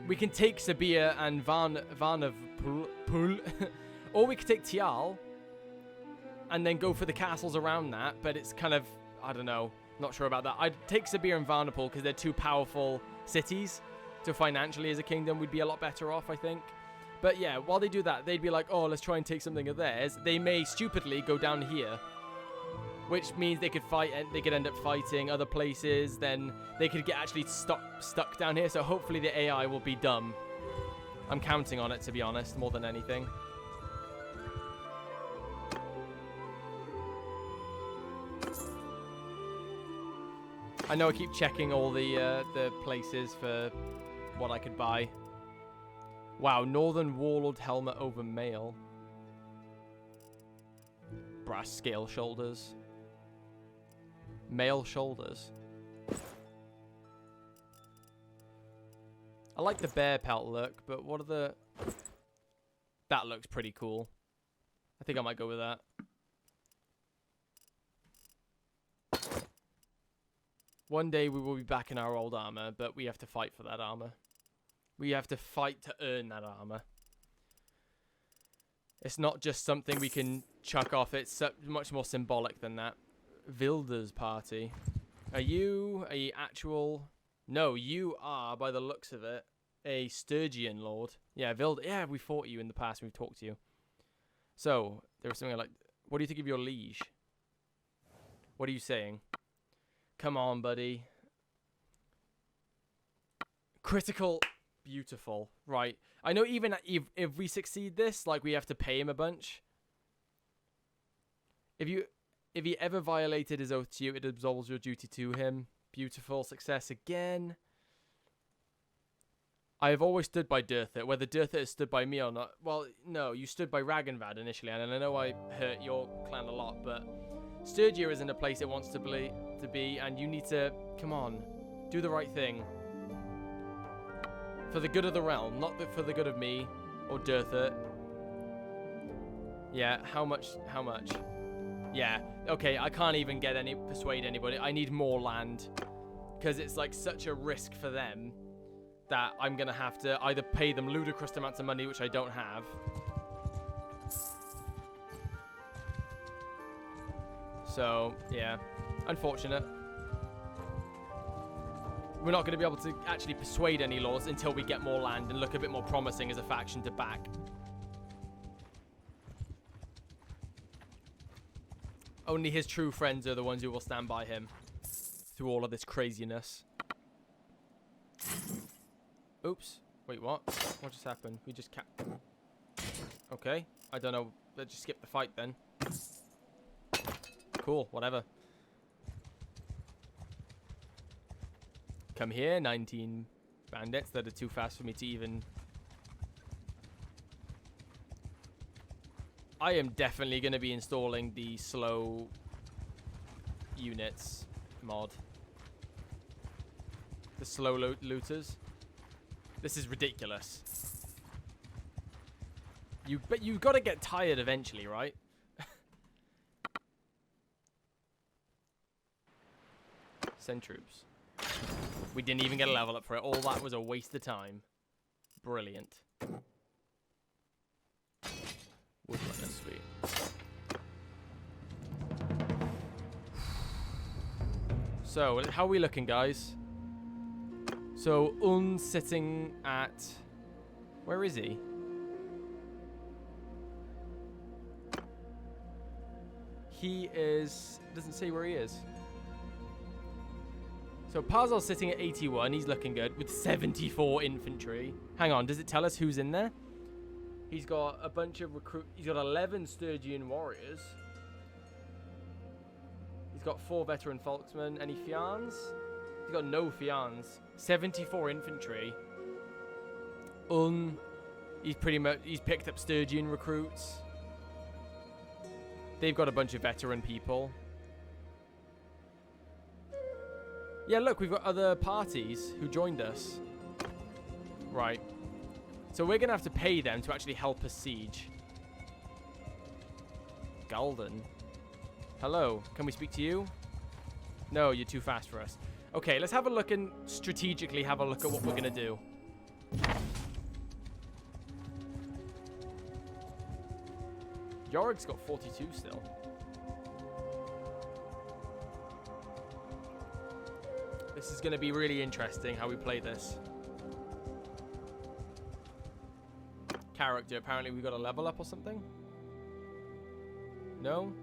we can take Sabia and Varnavpul, or we could take Tial, and then go for the castles around that, but it's kind of I don't know. Not sure about that. I'd take Sabir and Varnapol because they're two powerful cities. So financially as a kingdom, we'd be a lot better off, I think. But yeah, while they do that, they'd be like, oh, let's try and take something of theirs. They may stupidly go down here, which means they could fight and they could end up fighting other places. Then they could get actually stuck down here. So hopefully the AI will be dumb. I'm counting on it, to be honest, more than anything. I know I keep checking all the places for what I could buy. Wow, Northern Warlord helmet over mail. Brass scale shoulders. Mail shoulders. I like the bear pelt look, but what are the... That looks pretty cool. I think I might go with that. One day we will be back in our old armor, but we have to fight for that armor. We have to fight to earn that armor. It's not just something we can chuck off. It's much more symbolic than that. Vilda's party. Are you actual... No, you are, by the looks of it, a Sturgian lord. Yeah, Vilda. Yeah, we fought you in the past. We've talked to you. So, there was something like... What do you think of your liege? What are you saying? Come on, buddy. Critical... Beautiful. Right. I know even if we succeed this, like, we have to pay him a bunch. If he ever violated his oath to you, it absolves your duty to him. Beautiful. Success again. I have always stood by Durtha. Whether Durtha has stood by me or not. Well, no, you stood by Ragnvad initially, and I know I hurt your clan a lot, but Sturgia isn't a place it wants to be, and you need to, come on, do the right thing. For the good of the realm, not for the good of me or Durtha. Yeah, how much? How much? Yeah, okay, I can't even persuade anybody. I need more land. Because it's like such a risk for them that I'm going to have to either pay them ludicrous amounts of money, which I don't have. So, yeah, unfortunate. We're not going to be able to actually persuade any lords until we get more land and look a bit more promising as a faction to back. Only his true friends are the ones who will stand by him through all of this craziness. Oops. Wait, what? What just happened? We just Okay. I don't know. Let's just skip the fight then. Cool. Whatever. Come here, 19 bandits that are too fast for me to even... I am definitely going to be installing the slow units mod. The slow looters. This is ridiculous. But you've got to get tired eventually, right? Send troops. We didn't even get a level up for it. All that was a waste of time. Brilliant. Woodrunner, sweet. So, how are we looking, guys? So, sitting at... Where is he? He is... Doesn't say where he is. So Parzal's sitting at 81. He's looking good with 74 infantry. Hang on, does it tell us who's in there? He's got a bunch of He's got 11 Sturgian warriors. He's got 4 veteran folksmen. Any fians? He's got no fians. 74 infantry. He's picked up Sturgian recruits. They've got a bunch of veteran people. Yeah, look, we've got other parties who joined us. Right. So we're going to have to pay them to actually help us siege. Galden. Hello, can we speak to you? No, you're too fast for us. Okay, let's have a look and strategically have a look at what we're going to do. Yorick's got 42 still. This is going to be really interesting how we play this. Character. Apparently we got a level up or something. No?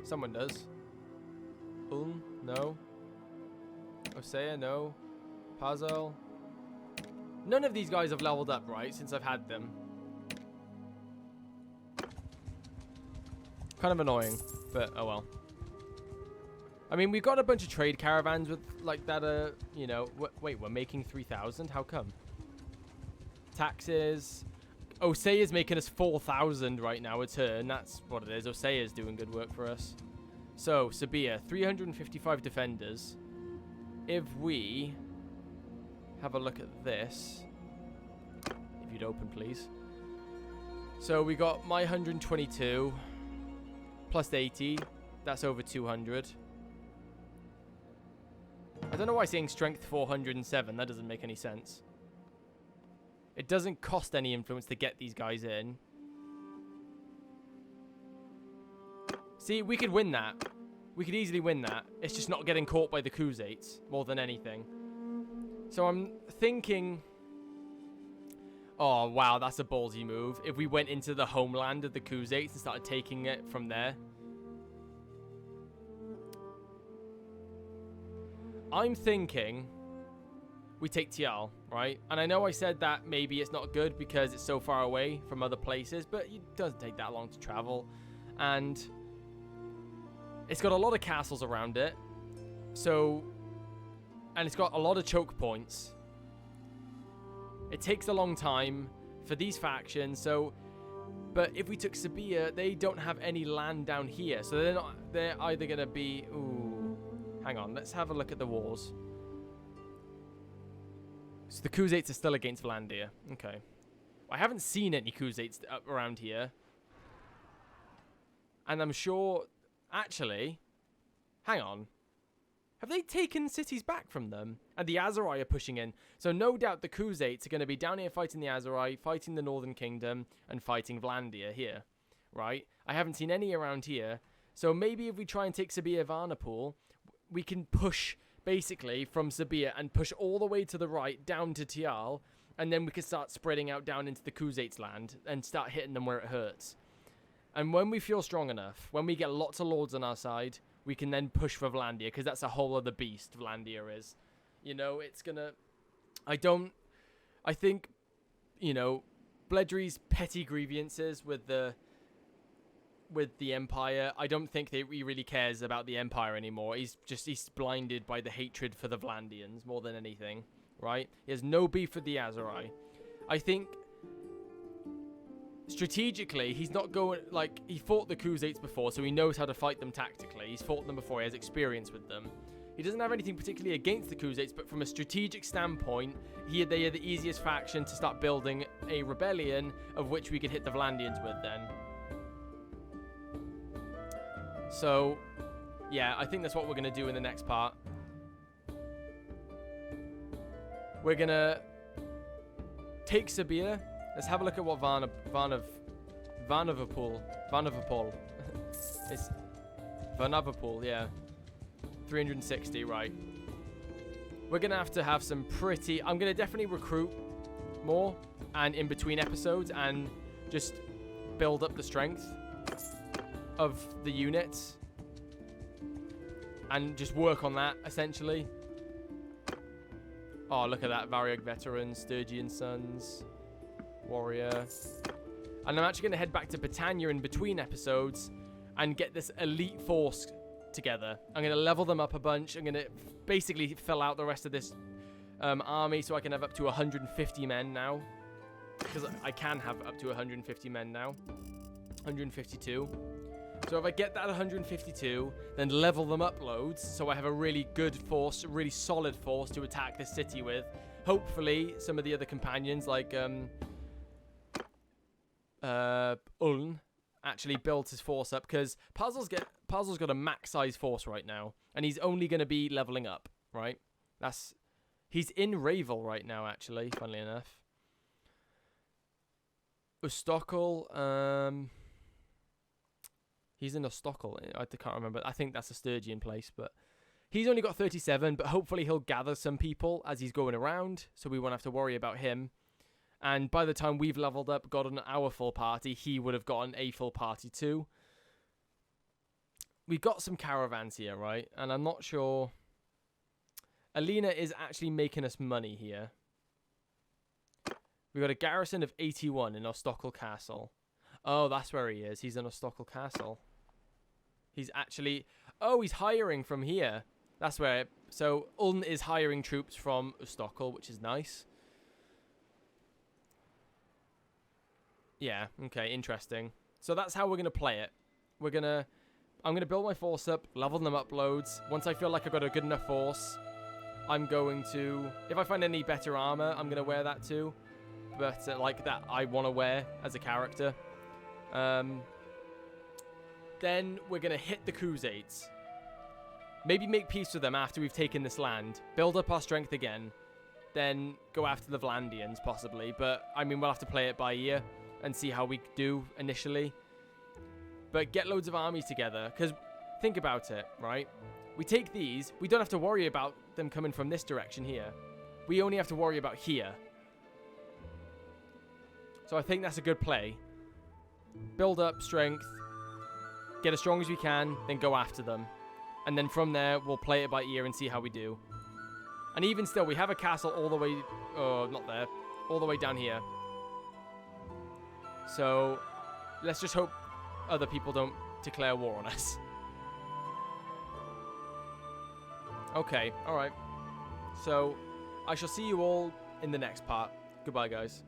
Someone does. No. Osea, no. Puzzle. None of these guys have leveled up, right? Since I've had them. Kind of annoying, but oh well. I mean, we've got a bunch of trade caravans with like that, you know. Wait, we're making 3,000? How come? Taxes. Osea is making us 4,000 right now a turn. That's what it is. Osea is doing good work for us. So, Sabia, 355 defenders. If we have a look at this, if you'd open, please. So we got my 122 plus 80. That's over 200. I don't know why saying strength 407. That doesn't make any sense. It doesn't cost any influence to get these guys in. See, we could win that. We could easily win that. It's just not getting caught by the Khuzaits more than anything. So I'm thinking... Oh, wow, that's a ballsy move. If we went into the homeland of the Khuzaits and started taking it from there. I'm thinking we take Tial, right? And I know I said that maybe it's not good because it's so far away from other places, but it doesn't take that long to travel. And it's got a lot of castles around it. So, and it's got a lot of choke points. It takes a long time for these factions, so, but if we took Sabia, they don't have any land down here. So they're either going to be, ooh, hang on, let's have a look at the wars. So the Khuzaits are still against Vlandia. Okay. I haven't seen any Khuzaits up around here. And I'm sure, actually, hang on. Have they taken cities back from them? And the Azerai are pushing in. So no doubt the Khuzaits are going to be down here fighting the Azerai, fighting the Northern Kingdom, and fighting Vlandia here. Right? I haven't seen any around here. So maybe if we try and take Sabia Varnapol, we can push basically from Sabia and push all the way to the right down to Tial. And then we can start spreading out down into the Khuzaits land and start hitting them where it hurts. And when we feel strong enough, when we get lots of lords on our side, we can then push for Vlandia, because that's a whole other beast, Vlandia is. You know, it's gonna... I think, you know, Bledry's petty grievances with the Empire, I don't think he really cares about the Empire anymore. He's blinded by the hatred for the Vlandians more than anything, right? He has no beef with the Azerai. I think... strategically, he's not going, like, he fought the Khuzaits before, so he knows how to fight them tactically. He's fought them before, he has experience with them. He doesn't have anything particularly against the Khuzaits, but from a strategic standpoint, they are the easiest faction to start building a rebellion, of which we could hit the Vlandians with then. So, yeah, I think that's what we're going to do in the next part. We're going to take Sabia. Let's have a look at what Varnavapol. It's Varnavapol, yeah. 360, right. We're going to have some pretty... I'm going to definitely recruit more and in between episodes and just build up the strength of the units. And just work on that, essentially. Oh, look at that. Variog Veterans, Sturgian Sons... Warrior. And I'm actually going to head back to Battania in between episodes and get this elite force together. I'm going to level them up a bunch. I'm going to basically fill out the rest of this army so I can have up to 150 men now. Because I can have up to 150 men now. 152. So if I get that 152, then level them up loads so I have a really good force, a really solid force to attack this city with. Hopefully some of the other companions like... Uln actually built his force up, because Puzzle's got a max size force right now, and he's only going to be leveling up, right? He's in Ravel right now, actually, funnily enough. Ustokkel, he's in Ustokkel. I can't remember. I think that's a Sturgian place, but He's only got 37, but hopefully he'll gather some people as he's going around, so we won't have to worry about him. And by the time we've leveled up, gotten our full party, he would have gotten a full party too. We've got some caravans here, right? And I'm not sure... Alina is actually making us money here. We've got a garrison of 81 in Ostokkel Castle. Oh, that's where he is. He's in Ostokkel Castle. He's actually... Oh, he's hiring from here. That's where... So, Uln is hiring troops from Ostokkel, which is nice. Yeah, okay, interesting. So that's how we're going to play it. I'm going to build my force up, level them up loads. Once I feel like I've got a good enough force, I'm going to... If I find any better armor, I'm going to wear that too. But like that I want to wear as a character. Then we're going to hit the Crusades. Maybe make peace with them after we've taken this land. Build up our strength again. Then go after the Vlandians, possibly. But, I mean, we'll have to play it by ear and see how we do initially. But get loads of armies together. Because think about it, right? We take these. We don't have to worry about them coming from this direction here. We only have to worry about here. So I think that's a good play. Build up strength. Get as strong as we can. Then go after them. And then from there, we'll play it by ear and see how we do. And even still, we have a castle all the way... Oh, not there. All the way down here. So, let's just hope other people don't declare war on us. Okay, alright. So, I shall see you all in the next part. Goodbye, guys.